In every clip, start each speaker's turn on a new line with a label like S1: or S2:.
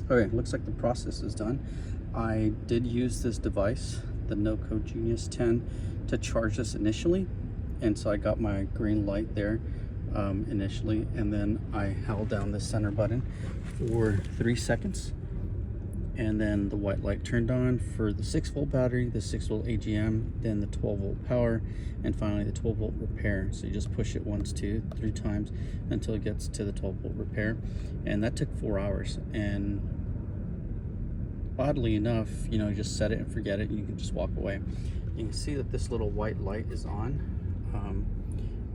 S1: Okay, looks like the process is done. I did use this device, the NOCO Genius 10, to charge this initially, and so I got my green light there initially, and then I held down the center button for 3 seconds, and then the white light turned on for the 6-volt battery, the 6-volt AGM, then the 12-volt power, and finally the 12-volt repair. So you just push it once, 2, 3 times until it gets to the 12-volt repair, and that took 4 hours. And oddly enough, you know, you just set it and forget it, and you can just walk away. You can see that this little white light is on.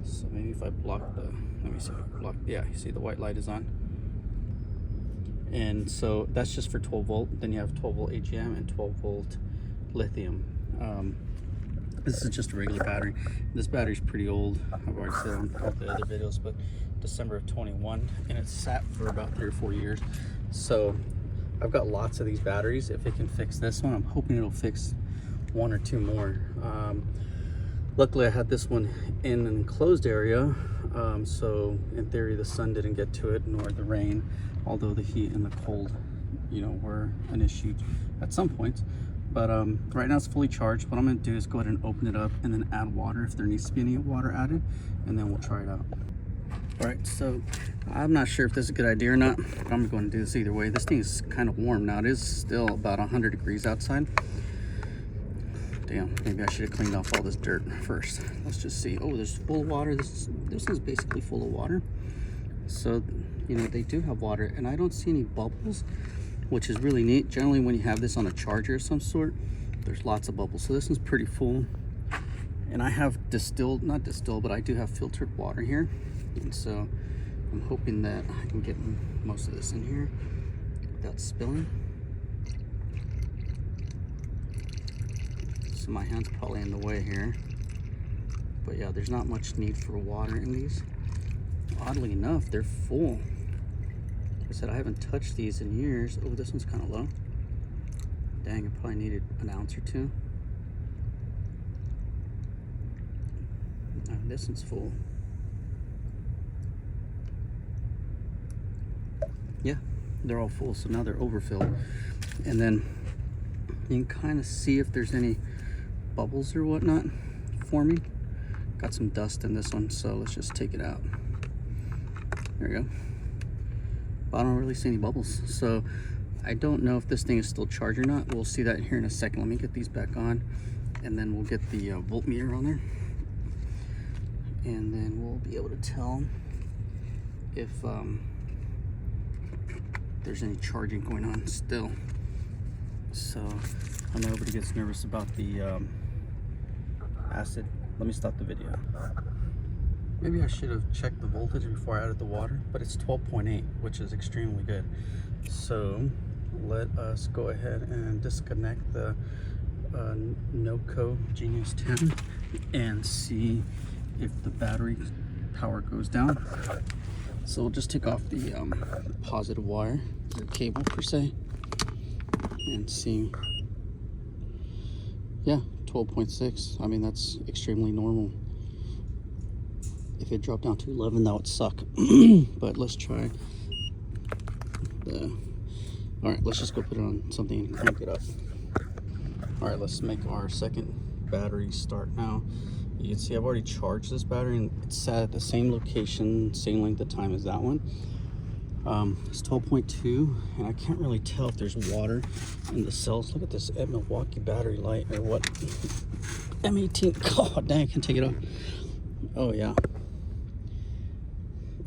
S1: So maybe if I block the, let me see, yeah, you see the white light is on. And so that's just for 12 volt. Then you have 12 volt AGM and 12 volt lithium. This is just a regular battery. This battery's pretty old. I've already said on all the other videos, but December of 21, and it's sat for about 3 or 4 years. So I've got lots of these batteries. If it can fix this one, I'm hoping it'll fix 1 or 2 more. Luckily I had this one in an enclosed area, so in theory the sun didn't get to it, nor the rain, although the heat and the cold, you know, were an issue at some points. But right now it's fully charged. What I'm going to do is go ahead and open it up and then add water if there needs to be any water added, and then we'll try it out. All right, so I'm not sure if this is a good idea or not, but I'm going to do this either way. This thing is kind of warm now. It is still about 100 degrees outside. Damn, maybe I should have cleaned off all this dirt first. Let's just see. Oh, there's full of water. This is basically full of water. So, you know, they do have water, and I don't see any bubbles, which is really neat. Generally, when you have this on a charger of some sort, there's lots of bubbles. So this one's pretty full. And I have distilled, not distilled, but I do have filtered water here. And so I'm hoping that I can get most of this in here without spilling. So my hand's probably in the way here. But yeah, there's not much need for water in these. Oddly enough, they're full. Like I said, I haven't touched these in years. Oh, this one's kind of low. Dang, I probably needed an ounce or 2. This one's full. Yeah, they're all full, so now they're overfilled. And then you can kind of see if there's any bubbles or whatnot forming. Got some dust in this one, so let's just take it out. There we go. But I don't really see any bubbles, so I don't know if this thing is still charged or not. We'll see that here in a second. Let me get these back on, and then we'll get the voltmeter on there, and then we'll be able to tell if there's any charging going on still. So I know everybody gets nervous about the acid. Let me stop the video. Maybe I should have checked the voltage before I added the water, but it's 12.8, which is extremely good. So let us go ahead and disconnect the NOCO Genius 10 and see if the battery power goes down. So we'll just take off the positive wire, the cable per se, and see. Yeah, 12.6. I mean, that's extremely normal. If it dropped down to 11, that would suck. But let's try the. All right, let's just go put it on something and crank it up. All right, let's make our second battery start now. You can see I've already charged this battery, and it's sat at the same location, same length of time as that one. It's 12.2, and I can't really tell if there's water in the cells. Look at this at Milwaukee battery light, or what? M18. Oh, dang, I can't take it off. Oh, yeah.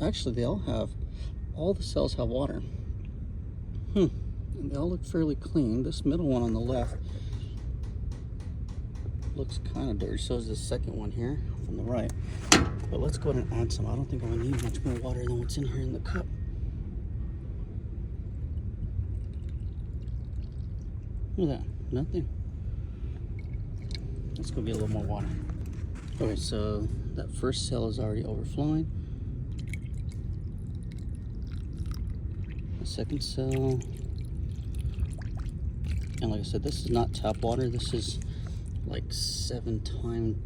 S1: Actually, they all the cells have water. And they all look fairly clean. This middle one on the left looks kind of dirty. So is the second one here from the right. But let's go ahead and add some. I don't think I'm gonna need much more water than what's in here in the cup. Look at that, nothing. Let's go get a little more water. Okay, so that first cell is already overflowing. The second cell. And like I said, this is not tap water. This is like 7-time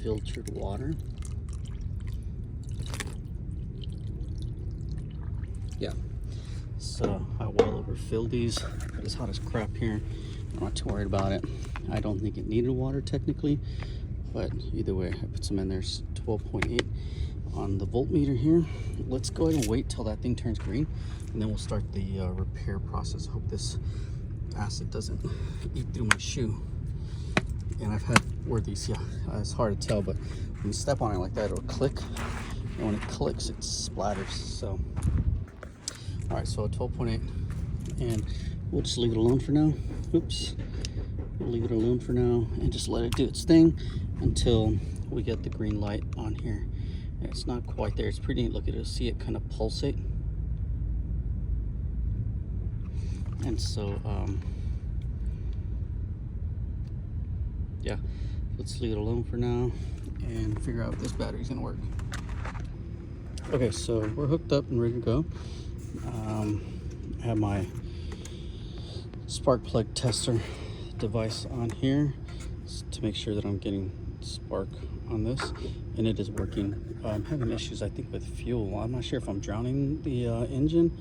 S1: filtered water. Yeah. So I well refill these. But it's hot as crap here. I'm not too worried about it. I don't think it needed water technically, but either way, I put some in there. 12.8 on the voltmeter here. Let's go ahead and wait till that thing turns green, and then we'll start the repair process. I hope this acid doesn't eat through my shoe. And I've had where these, yeah, it's hard to tell, but when you step on it like that, it'll click, and when it clicks, it splatters. So, all right, so 12.8, and we'll just leave it alone for now. Oops, we'll leave it alone for now and just let it do its thing until we get the green light on here. And it's not quite there. It's pretty neat. Look at it. See it kind of pulsate. And so, yeah, let's leave it alone for now and figure out if this battery's gonna work. Okay, so we're hooked up and ready to go. I have my spark plug tester device on here to make sure that I'm getting spark on this, and it is working. I'm having issues, I think, with fuel. I'm not sure if I'm drowning the engine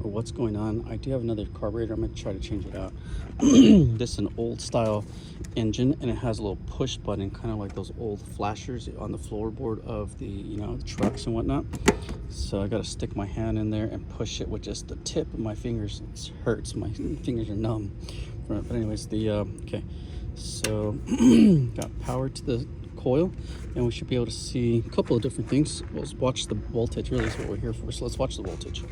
S1: or what's going on. I do have another carburetor. I'm gonna try to change it out. This is an old style engine, and it has a little push button, kind of like those old flashers on the floorboard of the, you know, trucks and whatnot. So I got to stick my hand in there and push it with just the tip of my fingers. It hurts. My fingers are numb from it. But anyways, the okay, so got power to the coil, and we should be able to see a couple of different things. We'll watch the voltage. Really is what we're here for. So let's watch the voltage.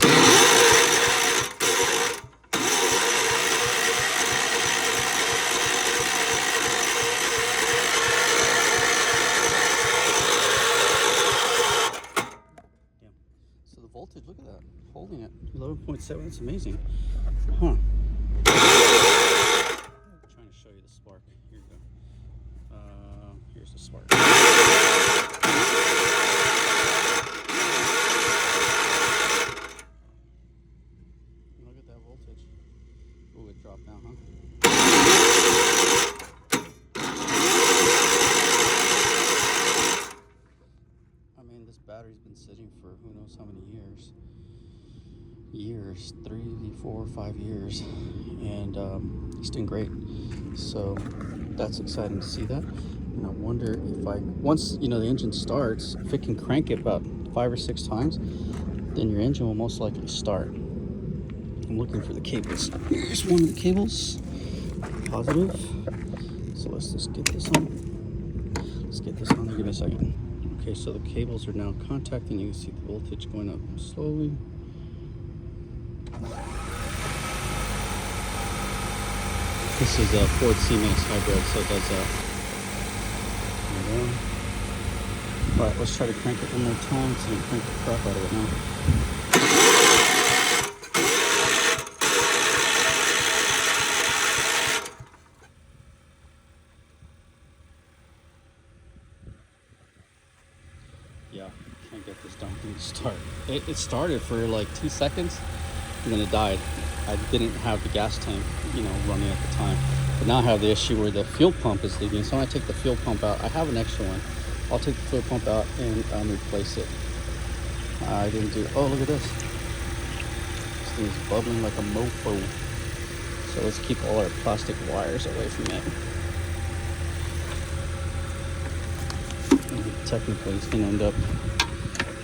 S1: Voltage, look at that, holding it 11.7. That's amazing, huh? I'm trying to show you the spark. Here you go. Here's the spark. Look at that voltage. Oh, it dropped down, huh? I mean, this battery's been sitting for who knows how many years. 3, 4, 5 years, and it's doing great. So that's exciting to see that. And I wonder if once, you know, the engine starts, if it can crank it about 5 or 6 times, then your engine will most likely start. I'm looking for the cables. Here's one of the cables, positive. So let's just get this on. Let's get this on there. Give me a second. Okay, so the cables are now contacting. You can see the voltage going up slowly. This is a Ford C-Max hybrid, so it does that. All right, let's try to crank it one more time so we can crank the crap out of it now. Yeah, can't get this darn thing to start. It started for like 2 seconds, and then it died. I didn't have the gas tank, you know, running at the time. But now I have the issue where the fuel pump is leaking. So when I take the fuel pump out, I have an extra one. I'll take the fuel pump out and replace it. I didn't do, oh, look at this. This thing is bubbling like a mofo. So let's keep all our plastic wires away from it. And technically, it's gonna end up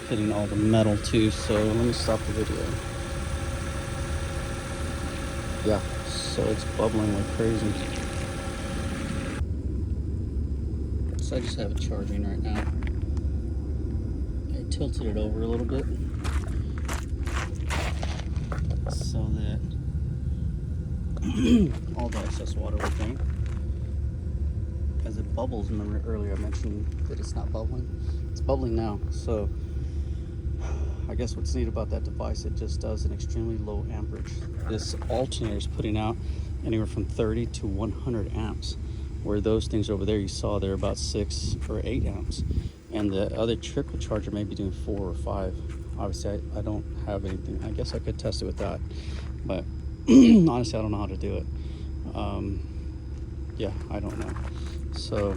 S1: hitting all the metal too. So let me stop the video. Yeah, so it's bubbling like crazy. So I just have it charging right now. I tilted it over a little bit so that all the excess water will drain. As it bubbles, remember earlier I mentioned that it's not bubbling? It's bubbling now. So I guess what's neat about that device, it just does an extremely low amperage. This alternator is putting out anywhere from 30 to 100 amps, where those things over there you saw, they're about 6 or 8 amps. And the other trickle charger may be doing 4 or 5. Obviously, I don't have anything. I guess I could test it with that, but honestly, I don't know how to do it. Yeah, I don't know. So,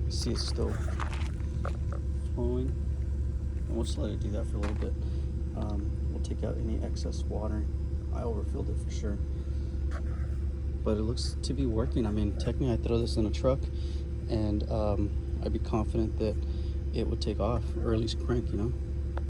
S1: see, it's still flowing. And we'll just let it do that for a little bit. We'll take out any excess water. I overfilled it for sure, but it looks to be working. I mean, technically I throw this in a truck and I'd be confident that it would take off, or at least crank, you know.